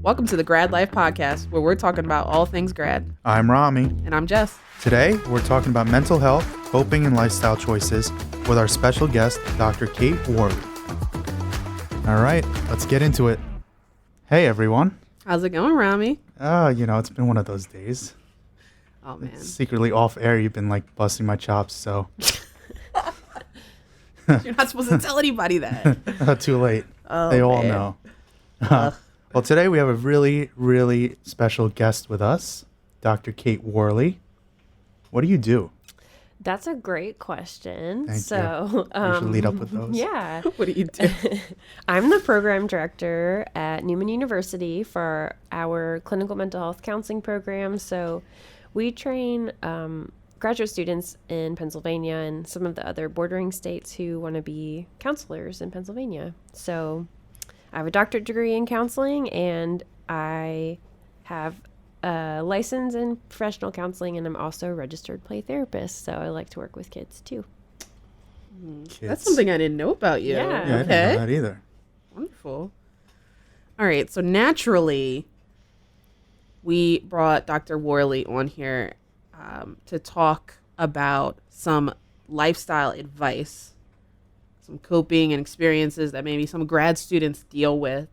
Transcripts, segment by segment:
Welcome to the Grad Life Podcast, where we're talking about all things grad. I'm Rami. And I'm Jess. Today, we're talking about mental health, coping, and lifestyle choices with our special guest, Dr. Kate Worley. All right, let's get into it. Hey, everyone. How's it going, Rami? It's been one of those days. Oh, man. Secretly off air, you've been like busting my chops, so. You're not supposed to tell anybody that. Too late. Oh, they all man. know. Well, today we have a really, really special guest with us, Dr. Kate Worley. What do you do? That's a great question. Thank you. We should lead up with those. Yeah. What do you do? I'm the program director at Newman University for our clinical mental health counseling program. So we train graduate students in Pennsylvania and some of the other bordering states who want to be counselors in Pennsylvania. So I have a doctorate degree in counseling, and I have a license in professional counseling, and I'm also a registered play therapist. So I like to work with kids too. Kids. That's something I didn't know about you. Yeah. Yeah, I didn't Okay. know that either. Wonderful. All right. So naturally, we brought Dr. Worley on here to talk about some lifestyle advice, some coping and experiences that maybe some grad students deal with.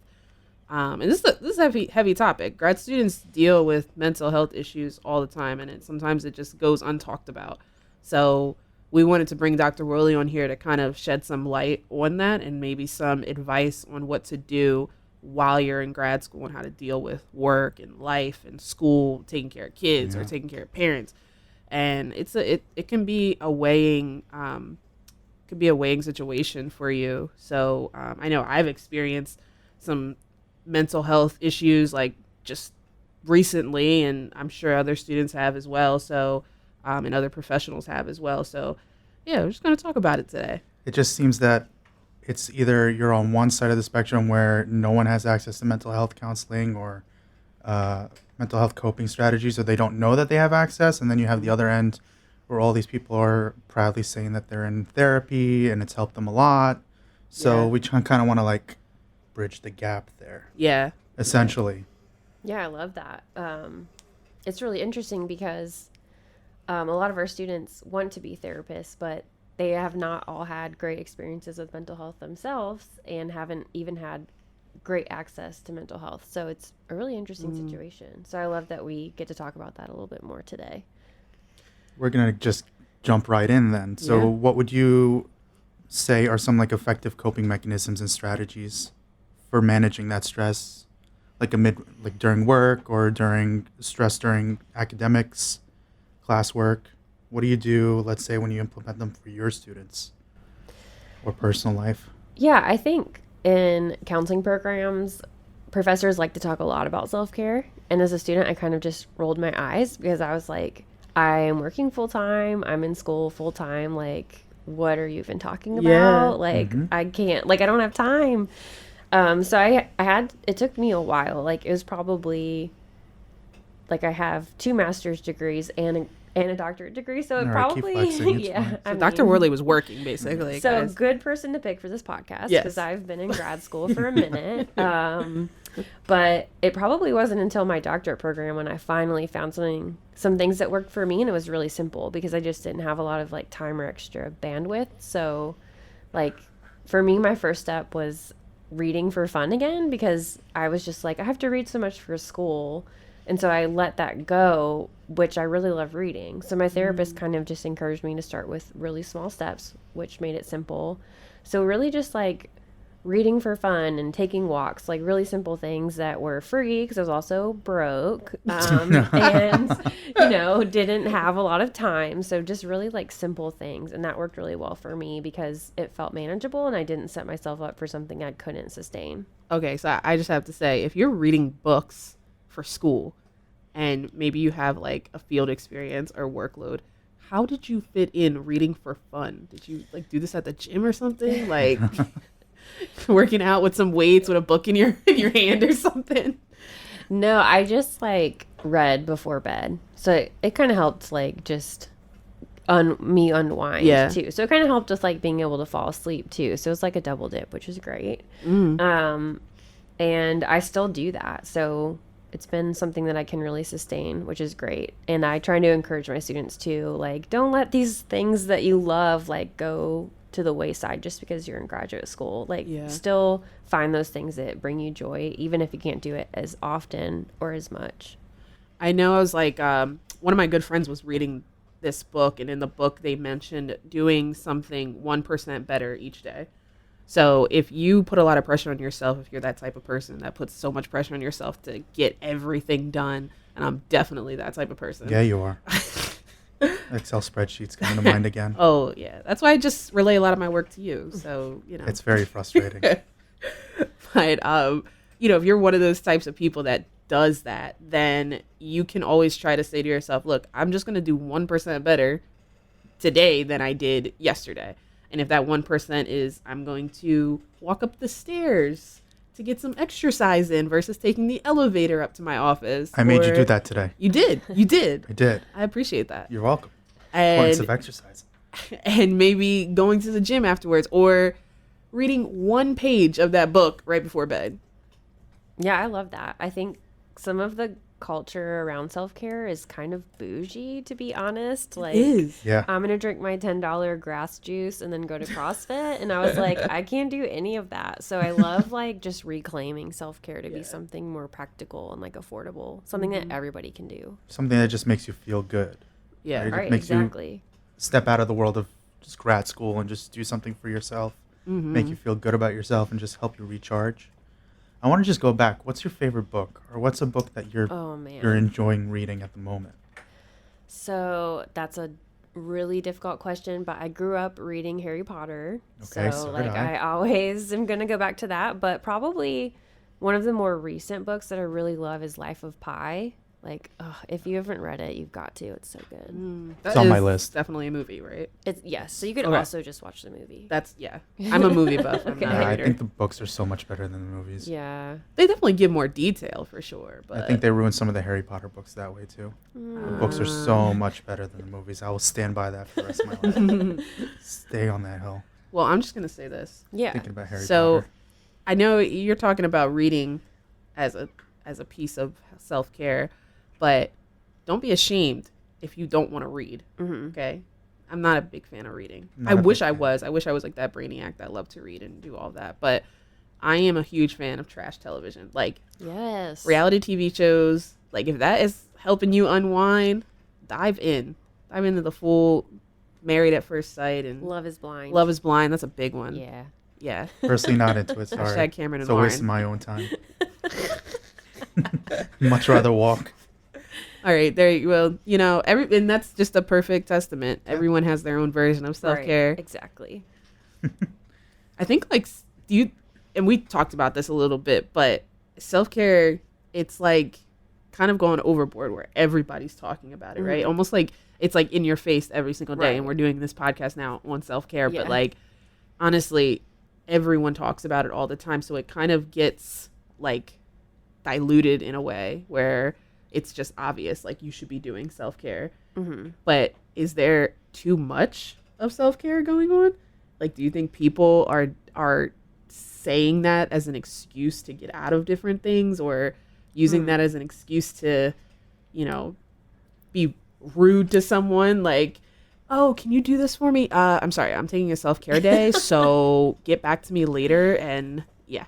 And this is a heavy topic. Grad students deal with mental health issues all the time, and sometimes it just goes untalked about. So we wanted to bring Dr. Worley on here to kind of shed some light on that and maybe some advice on what to do while you're in grad school and how to deal with work and life and school, taking care of kids or taking care of parents. And it can be a weighing situation for you. So I know I've experienced some mental health issues like just recently, and I'm sure other students have as well. So and other professionals have as well. So yeah, we're just going to talk about it today. It just seems that it's either you're on one side of the spectrum where no one has access to mental health counseling or mental health coping strategies, or they don't know that they have access. And then you have the other end where all these people are proudly saying that they're in therapy and it's helped them a lot. So we kind of want to like bridge the gap there. Yeah. Essentially. Yeah, I love that. It's really interesting because a lot of our students want to be therapists, but they have not all had great experiences with mental health themselves and haven't even had great access to mental health. So it's a really interesting situation. So I love that we get to talk about that a little bit more today. We're going to just jump right in then. So Yeah. what would you say are some like effective coping mechanisms and strategies for managing that stress, like during work or during stress during academics, classwork? What do you do, let's say, when you implement them for your students or personal life? Yeah, I think in counseling programs, professors like to talk a lot about self-care. And as a student, I kind of just rolled my eyes because I was like, I am working full-time. I'm in school full-time. Like, what are you even talking about? Yeah. Like, I can't, like, I don't have time. So it took me a while. Like, it was probably, like, I have 2 master's degrees and a doctorate degree. So it All right, keep probably, flexing, it's yeah. fine. So Dr. Worley was working basically. So guys. good person to pick for this podcast Yes. because I've been in grad school for a minute. But it probably wasn't until my doctorate program when I finally found some things that worked for me, and it was really simple because I just didn't have a lot of like time or extra bandwidth. So like for me, my first step was reading for fun again because I was just like, I have to read so much for school. And so I let that go, which I really love reading. So my therapist kind of just encouraged me to start with really small steps, which made it simple. So really just like reading for fun and taking walks, like really simple things that were free because I was also broke and, didn't have a lot of time. So just really like simple things. And that worked really well for me because it felt manageable and I didn't set myself up for something I couldn't sustain. Okay, so I just have to say, if you're reading books for school and maybe you have like a field experience or workload, how did you fit in reading for fun? Did you like do this at the gym or something? Like working out with some weights with a book in your hand or something? No, I just like read before bed. So it kind of helped like just me unwind too. So it kind of helped with like being able to fall asleep too. So it was like a double dip, which was great. And I still do that. So it's been something that I can really sustain, which is great. And I try to encourage my students to, like, don't let these things that you love, like, go to the wayside just because you're in graduate school. Like, still find those things that bring you joy, even if you can't do it as often or as much. I know I was like, one of my good friends was reading this book, and in the book they mentioned doing something 1% better each day. So if you put a lot of pressure on yourself, if you're that type of person that puts so much pressure on yourself to get everything done, and I'm definitely that type of person. Yeah, you are. Excel spreadsheets coming to mind again. Oh, yeah. That's why I just relay a lot of my work to you. So, you know. It's very frustrating. But, you know, if you're one of those types of people that does that, then you can always try to say to yourself, look, I'm just going to do 1% better today than I did yesterday. And if that 1% is I'm going to walk up the stairs to get some exercise in versus taking the elevator up to my office. I made you do that today. You did. You did. I did. I appreciate that. You're welcome. And, Points of exercise. And maybe going to the gym afterwards or reading one page of that book right before bed. Yeah, I love that. I think some of the culture around self-care is kind of bougie, to be honest. Like, It is. Yeah. I'm gonna drink my $10 grass juice and then go to CrossFit, and I was like, I can't do any of that. So I love, like, just reclaiming self-care to be something more practical and, like, affordable, something that everybody can do. Something that just makes you feel good. Yeah. Right? It Right, makes exactly. you step out of the world of just grad school and just do something for yourself. Make you feel good about yourself and just help you recharge. I want to just go back. What's your favorite book, or what's a book that you're enjoying reading at the moment? So that's a really difficult question, but I grew up reading Harry Potter. Okay, so so like did I. I always am gonna go back to that. But probably one of the more recent books that I really love is Life of Pi. Like, if you haven't read it, you've got to. It's so good. It's on my list. Definitely a movie, right? It's yes. So you could Okay. also just watch the movie. That's I'm a movie buff. I'm not Yeah, a I reader. think the books are so much better than the movies. Yeah. They definitely give more detail for sure, but I think they ruined some of the Harry Potter books that way too. The books are so much better than the movies. I will stand by that for the rest of my life. Stay on that hill. well, I'm just gonna say this. Yeah. Thinking about Harry So, Potter. I know you're talking about reading as a piece of self-care, but don't be ashamed if you don't want to read. Okay? I'm not a big fan of reading. Not I a wish big I fan. was. I wish I was like that brainiac that loved to read and do all that. But I am a huge fan of trash television. Like Yes. reality TV shows. Like if that is helping you unwind, dive in. Dive into the full Married at First Sight and Love is Blind. Love is Blind. That's a big one. Yeah. Yeah. Personally, not into it. Sorry. Hashtag Cameron It's and a waste of Lauren. my own time. Much rather walk. All right, there you will. You know, and that's just a perfect testament. Everyone has their own version of self-care. Right. Exactly. I think like you and we talked about this a little bit, but self-care, it's like kind of going overboard where everybody's talking about it, right? Almost like it's like in your face every single day. Right. And we're doing this podcast now on self-care, Yeah. but like honestly, everyone talks about it all the time, so it kind of gets like diluted in a way where it's just obvious like you should be doing self-care. But is there too much of self-care going on? Like, do you think people are saying that as an excuse to get out of different things, or using that as an excuse to, you know, be rude to someone? Like, oh, can you do this for me? I'm sorry, I'm taking a self-care day, so get back to me later. And yeah.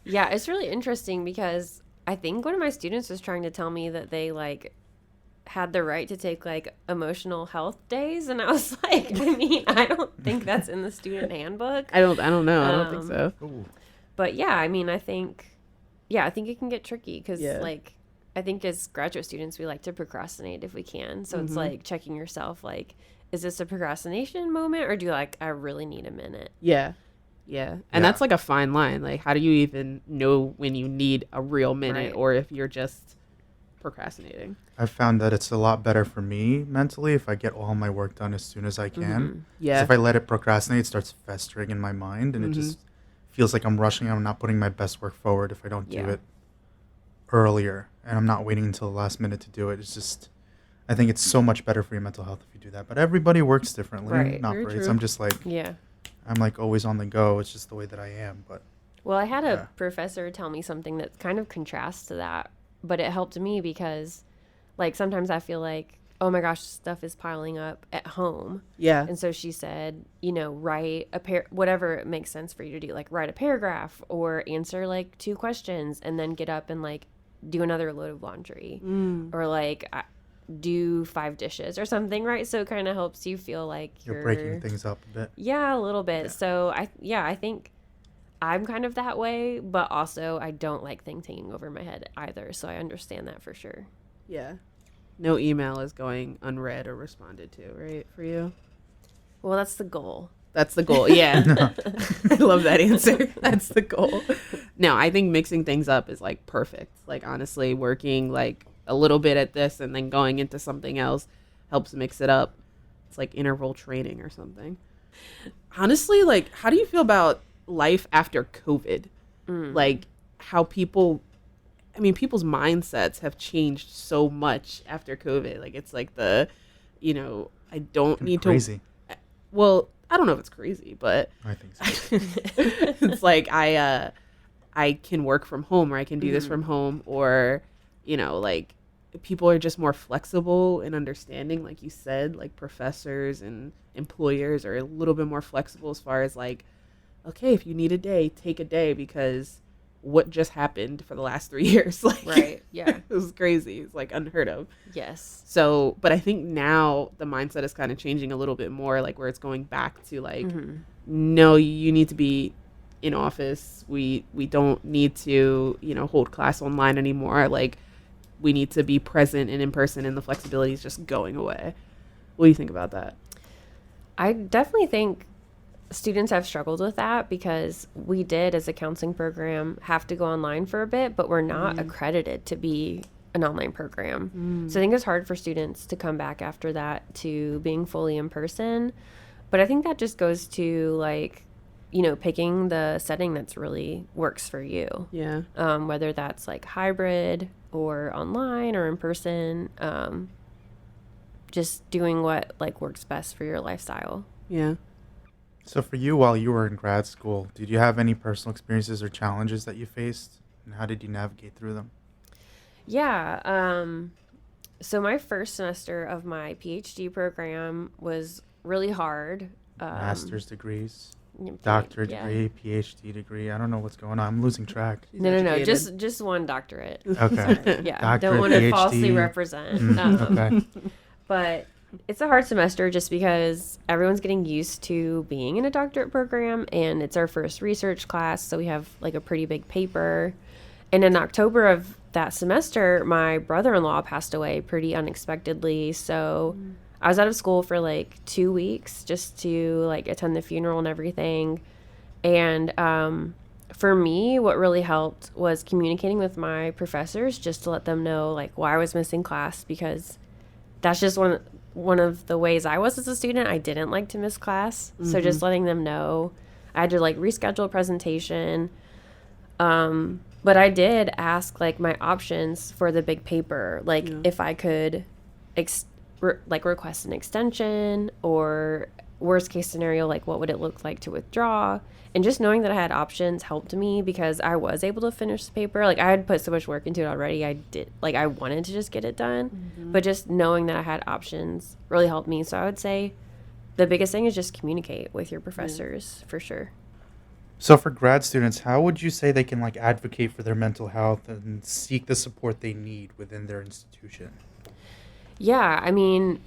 Yeah, it's really interesting because I think one of my students was trying to tell me that they like had the right to take like emotional health days, and I was like, I mean, I don't think that's in the student handbook. I don't know. I don't think so. Ooh. But yeah, I mean, I think it can get tricky because Yeah. like I think as graduate students we like to procrastinate if we can. So it's like checking yourself, like, is this a procrastination moment, or do like I really need a minute? Yeah. Yeah. And that's like a fine line. Like, how do you even know when you need a real minute Right. or if you're just procrastinating? I've found that it's a lot better for me mentally if I get all my work done as soon as I can. 'Cause Yeah. if I let it procrastinate, it starts festering in my mind, and it just feels like I'm rushing. I'm not putting my best work forward if I don't do Yeah. it earlier, and I'm not waiting until the last minute to do it. It's just, I think it's so much better for your mental health if you do that. But everybody works differently Right. and Very operates. true. I'm just like, Yeah. I'm like always on the go. It's just the way that I am. But Well, I had a Yeah. professor tell me something that kind of contrasts to that, but it helped me because, like, sometimes I feel like, oh my gosh, stuff is piling up at home. Yeah. And so she said, write whatever it makes sense for you to do, like write a paragraph or answer like 2 questions and then get up and like do another load of laundry or like do 5 dishes or something, right? So it kind of helps you feel like You're breaking things up a bit. Yeah, a little bit. Yeah. So I think I'm kind of that way, but also I don't like things hanging over my head either. So I understand that for sure. Yeah. No email is going unread or responded to, right? For you? Well, that's the goal. That's the goal. Yeah. I love that answer. That's the goal. No, I think mixing things up is like perfect. Like honestly, working like a little bit at this and then going into something else helps mix it up. It's like interval training or something. Honestly, like how do you feel about life after COVID? Like how people's mindsets have changed so much after COVID. Like it's like I don't need Crazy. to. Well, I don't know if it's crazy, but I think so. it's like I can work from home or I can do this from home or, like people are just more flexible and understanding. Like you said, like professors and employers are a little bit more flexible as far as like, okay, if you need a day, take a day because what just happened for the last 3 years. Like, Right. Yeah. it was crazy. It's like unheard of. Yes. So, but I think now the mindset is kind of changing a little bit more, like where it's going back to like, no, you need to be in office. We don't need to, hold class online anymore. Like we need to be present and in person, and the flexibility is just going away. What do you think about that? I definitely think students have struggled with that because we did, as a counseling program, have to go online for a bit, but we're not accredited to be an online program. So I think it's hard for students to come back after that to being fully in person. But I think that just goes to like, picking the setting that's really works for you. Yeah. Whether that's like hybrid or online or in person, just doing what like works best for your lifestyle. Yeah. So for you, while you were in grad school, did you have any personal experiences or challenges that you faced? And how did you navigate through them? Yeah. So my first semester of my PhD program was really hard. Master's degrees, Yeah. doctorate degree, PhD degree. I don't know what's going on. I'm losing track. She's No. educated. Just one doctorate. Okay. Yeah. Doctorate, Don't want to PhD. falsely represent. Okay. But it's a hard semester just because everyone's getting used to being in a doctorate program and it's our first research class. So we have like a pretty big paper. And in October of that semester, my brother-in-law passed away pretty unexpectedly. So I was out of school for like 2 weeks just to like attend the funeral and everything. And for me, what really helped was communicating with my professors just to let them know like why I was missing class, because that's just one of the ways I was as a student. I didn't like to miss class. So just letting them know. I had to like reschedule a presentation. But I did ask like my options for the big paper, like if I could request an extension, or worst case scenario, like what would it look like to withdraw. And just knowing that I had options helped me because I was able to finish the paper. Like I had put so much work into it already. I wanted to just get it done, but just knowing that I had options really helped me. So I would say the biggest thing is just communicate with your professors for sure. So for grad students, how would you say they can like advocate for their mental health and seek the support they need within their institution? Yeah, I mean,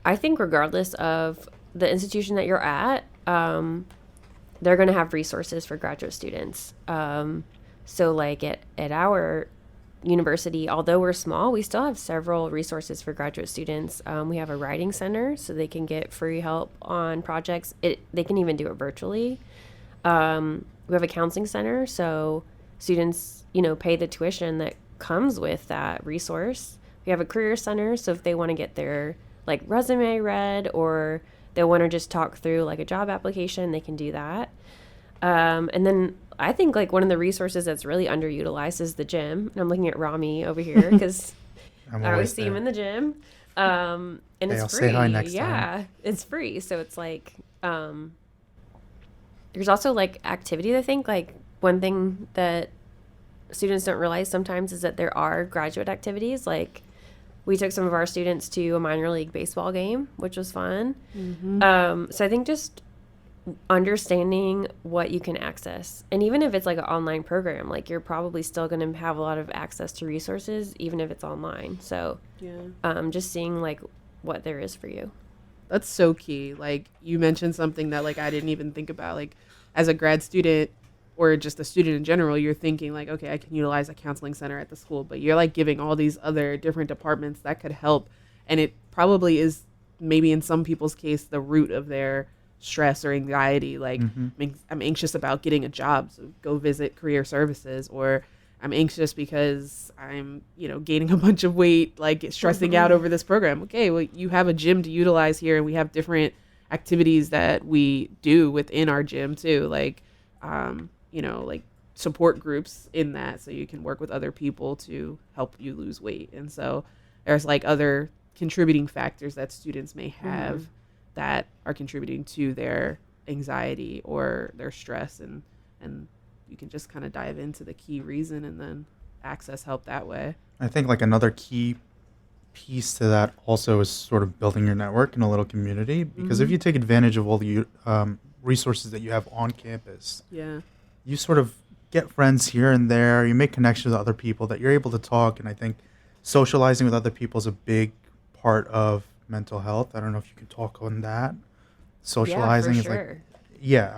I think regardless of the institution that you're at, they're going to have resources for graduate students. So like at our university, although we're small, we still have several resources for graduate students. We have a writing center so they can get free help on projects. They can even do it virtually. We have a counseling center, so students, pay the tuition that comes with that resource. We have a career center, so if they want to get their like resume read or they want to just talk through like a job application, they can do that. And then I think like one of the resources that's really underutilized is the gym. And I'm looking at Rami over here because I always see him in the gym. And it's I'll free. say hi next time. Yeah, it's free. So it's like, there's also like activities, I think, like one thing that students don't realize sometimes is that there are graduate activities. Like, we took some of our students to a minor league baseball game, which was fun. So I think just understanding what you can access, and even if it's like an online program, like, you're probably still going to have a lot of access to resources even if it's online. So just seeing like what there is for you. That's so key. Like, you mentioned something that like I didn't even think about. Like, as a grad student or just a student in general, you're thinking like, okay, I can utilize a counseling center at the school, but you're like giving all these other different departments that could help. And it probably is, maybe in some people's case, the root of their stress or anxiety. Like, I'm anxious about getting a job, so go visit career services. Or I'm anxious because I'm, gaining a bunch of weight, like stressing out over this program. Okay, well, you have a gym to utilize here, and we have different activities that we do within our gym too. Like, like support groups in that, so you can work with other people to help you lose weight. And so there's like other contributing factors that students may have that are contributing to their anxiety or their stress, and you can just kind of dive into the key reason and then access help that way. I think like another key piece to that also is sort of building your network in a little community, because if you take advantage of all the resources that you have on campus, you sort of get friends here and there, you make connections with other people that you're able to talk. And I think socializing with other people is a big part of mental health. I don't know if you can talk on that. Socializing is like,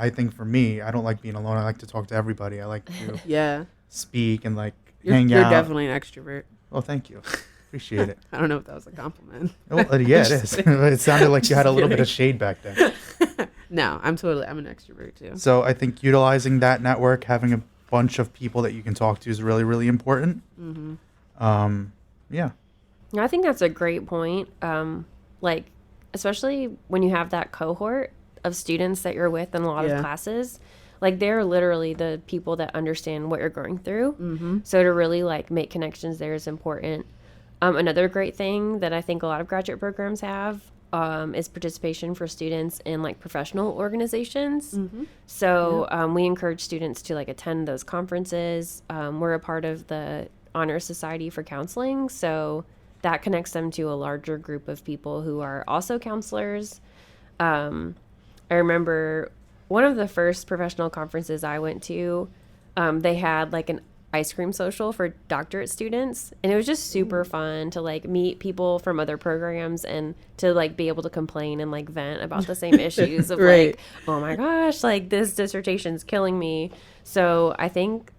I think for me, I don't like being alone. I like to talk to everybody. I like to speak and like hang out. You're definitely an extrovert. Oh, thank you. Appreciate it. I don't know if that was a compliment. Well, yeah, it is. It sounded like you had a little bit of shade back there. No, I'm an extrovert too. So I think utilizing that network, having a bunch of people that you can talk to is really, really important. I think that's a great point. Like, especially when you have that cohort of students that you're with in a lot of classes, like, they're literally the people that understand what you're going through. So to really like make connections there is important. Another great thing that I think a lot of graduate programs have is participation for students in like professional organizations. So we encourage students to like attend those conferences. We're a part of the Honor Society for Counseling, so that connects them to a larger group of people who are also counselors. I remember one of the first professional conferences I went to, they had like an ice cream social for doctorate students, and it was just super fun to like meet people from other programs and to like be able to complain and like vent about the same issues of like, oh my gosh, like this dissertation's killing me. So I think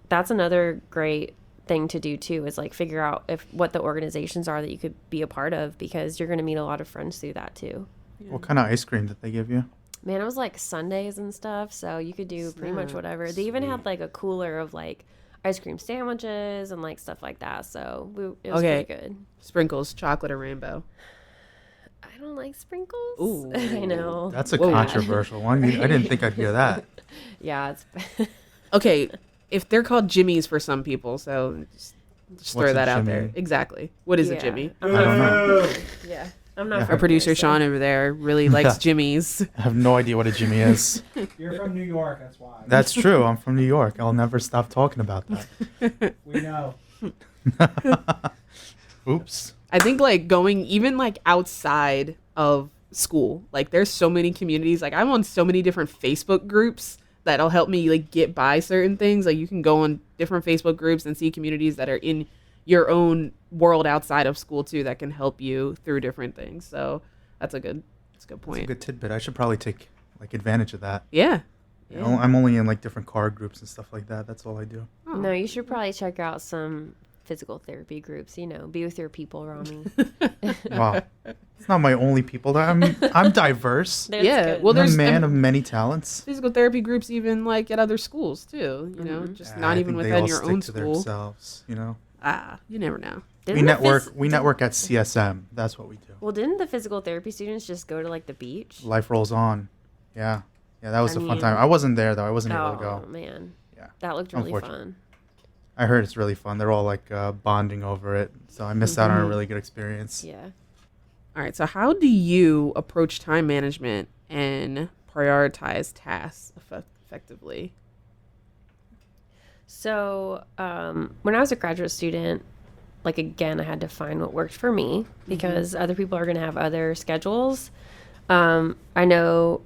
that's another great thing to do too, is like figure out what the organizations are that you could be a part of, because you're going to meet a lot of friends through that too. What kind of ice cream did they give you? Man, it was like Sundays and stuff, so you could do pretty much whatever. They even had like a cooler of like ice cream sandwiches and like stuff like that, so it was pretty good. Sprinkles, chocolate or rainbow? I don't like sprinkles. Ooh. I know. That's a controversial one. I didn't think I'd hear that. Yeah, it's okay, if they're called jimmies for some people, so just throw that out there. Exactly. What is a jimmy? I don't know. Yeah. I'm not. Our producer Sean over there really likes jimmies. I have no idea what a jimmy is. You're from New York, that's why. That's true. I'm from New York. I'll never stop talking about that. We know. Oops. I think like going even like outside of school, like there's so many communities. Like I'm on so many different Facebook groups that'll help me like get by certain things. Like you can go on different Facebook groups and see communities that are in your own world outside of school too that can help you through different things. So that's a good point. That's a good tidbit. I should probably take like advantage of that. Yeah. You know, I'm only in like different car groups and stuff like that. That's all I do. Oh. No, you should probably check out some physical therapy groups. You know, be with your people, Rami. Wow, it's not my only people. I'm diverse. That's Yeah, good. well, I'm a there's man of many talents. physical therapy groups even like at other schools too. You know, just not I even think they within all your stick own to school. themselves, you know. You never know. We network at CSM. That's what we do. Well, didn't the physical therapy students just go to like the beach? Life rolls on. Yeah, that was I a fun mean- time. I wasn't there though. I wasn't able to Oh go. man, Yeah, that looked really Unfortunate. fun. I heard it's really fun. They're all like bonding over it. So I missed out on a really good experience. Yeah. All right. So how do you approach time management and prioritize tasks effectively? So when I was a graduate student, like again, I had to find what worked for me because other people are going to have other schedules. I know,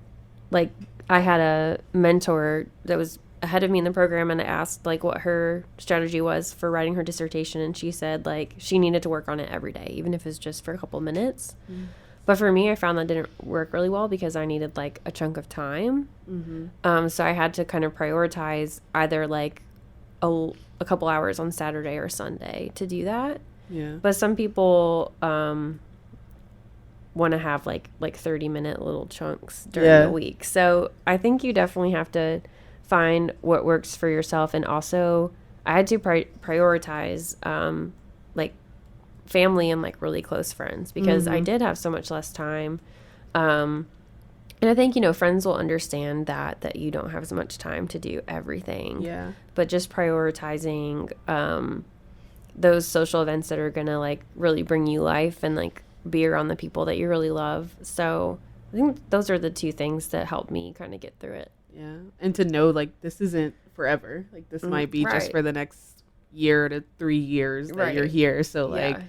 like, I had a mentor that was ahead of me in the program, and I asked like what her strategy was for writing her dissertation, and she said like she needed to work on it every day, even if it's just for a couple minutes. But for me, I found that didn't work really well because I needed like a chunk of time. So I had to kind of prioritize either like a couple hours on Saturday or Sunday to do that. Yeah. But some people want to have like 30-minute little chunks during the week. So I think you definitely have to find what works for yourself. And also I had to prioritize like family and like really close friends because I did have so much less time. And I think, you know, friends will understand that you don't have as much time to do everything. Yeah. But just prioritizing those social events that are going to like really bring you life and like be around the people that you really love. So I think those are the two things that helped me kind of get through it. Yeah. And to know like this isn't forever. Like this might be just Right. for the next year to 3 years that you're here. So like, Yeah.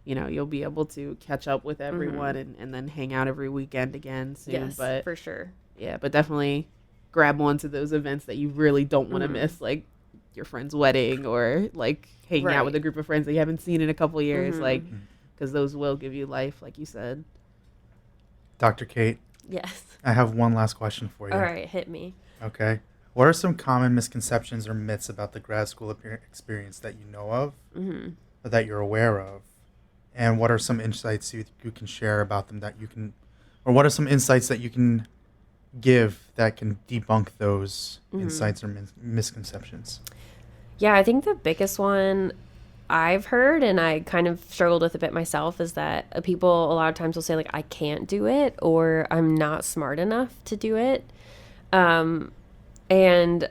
you know, you'll be able to catch up with everyone and then hang out every weekend again soon. Yes, But for sure. yeah, but definitely grab onto those events that you really don't want to miss, like your friend's wedding or like hanging out with a group of friends that you haven't seen in a couple years, like because those will give you life, like you said. Dr. Kate, Yes. I have one last question for you. All right, hit me. Okay. What are some common misconceptions or myths about the grad school experience that you know of or that you're aware of? And what are some insights you can share about them that you can, or what are some insights that you can give that can debunk those insights or misconceptions? Yeah, I think the biggest one I've heard, and I kind of struggled with a bit myself, is that people a lot of times will say like, I can't do it, or I'm not smart enough to do it. And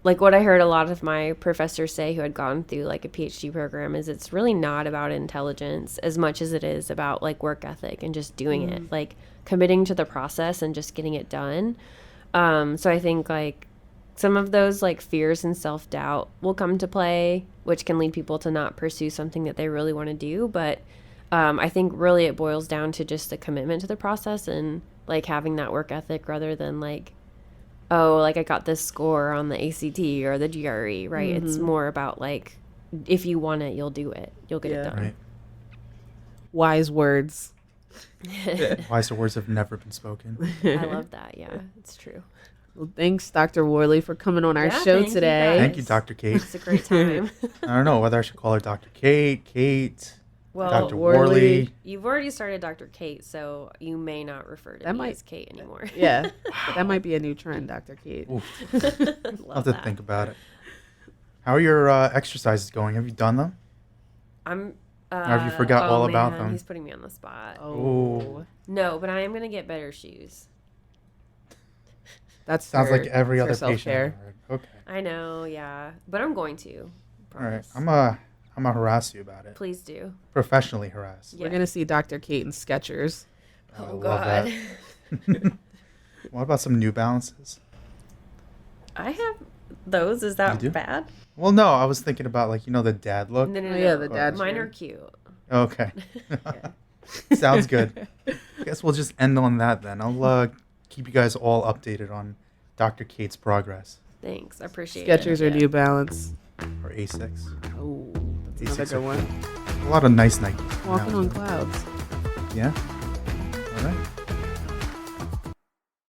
like what I heard a lot of my professors say who had gone through like a PhD program is it's really not about intelligence as much as it is about like work ethic and just doing it, like committing to the process and just getting it done. So I think like some of those like fears and self-doubt will come to play, which can lead people to not pursue something that they really want to do. But I think really it boils down to just the commitment to the process and like having that work ethic rather than like, oh, like I got this score on the ACT or the GRE, right? It's more about like, if you want it, you'll do it. You'll get it done. Right. Wise words. Wiser words have never been spoken. I love that. Yeah, it's true. Well, thanks, Dr. Worley, for coming on our Yeah, show thank you, today. guys. Thank you, Dr. Kate. It's a great time. I don't know whether I should call her Dr. Kate, Well, Dr. Worley. Worley. You've already started Dr. Kate, so you may not refer to That me might- as Kate anymore. Yeah, that might be a new trend, Dr. Kate. Oof, I'll Love have to that. think about it. How are your exercises going? Have you done them? I'm. Or have you forgot all about them? He's putting me on the spot. Oh, No, but I am gonna get better shoes. that Sounds like every other patient. self-care. I've heard. Okay. I know, yeah, but I'm going to. All right. Promise. I'm gonna harass you about it. Please do. Professionally harass. Yeah. We're gonna see Dr. Kate in Skechers. I Oh love God. that. What about some New Balances? I have those. Is that You do? bad? Well, no, I was thinking about like the dad look. No, Oh, yeah, the dad Mine shoe. are cute. Okay. Sounds good. I guess we'll just end on that then. I'll keep you guys all updated on Dr. Kate's progress. Thanks, I appreciate it. Skechers or Yeah. New Balance. Or A6. Oh, that's A6 another good one. A lot of nice Nike. Walking on clouds. Yeah. All right.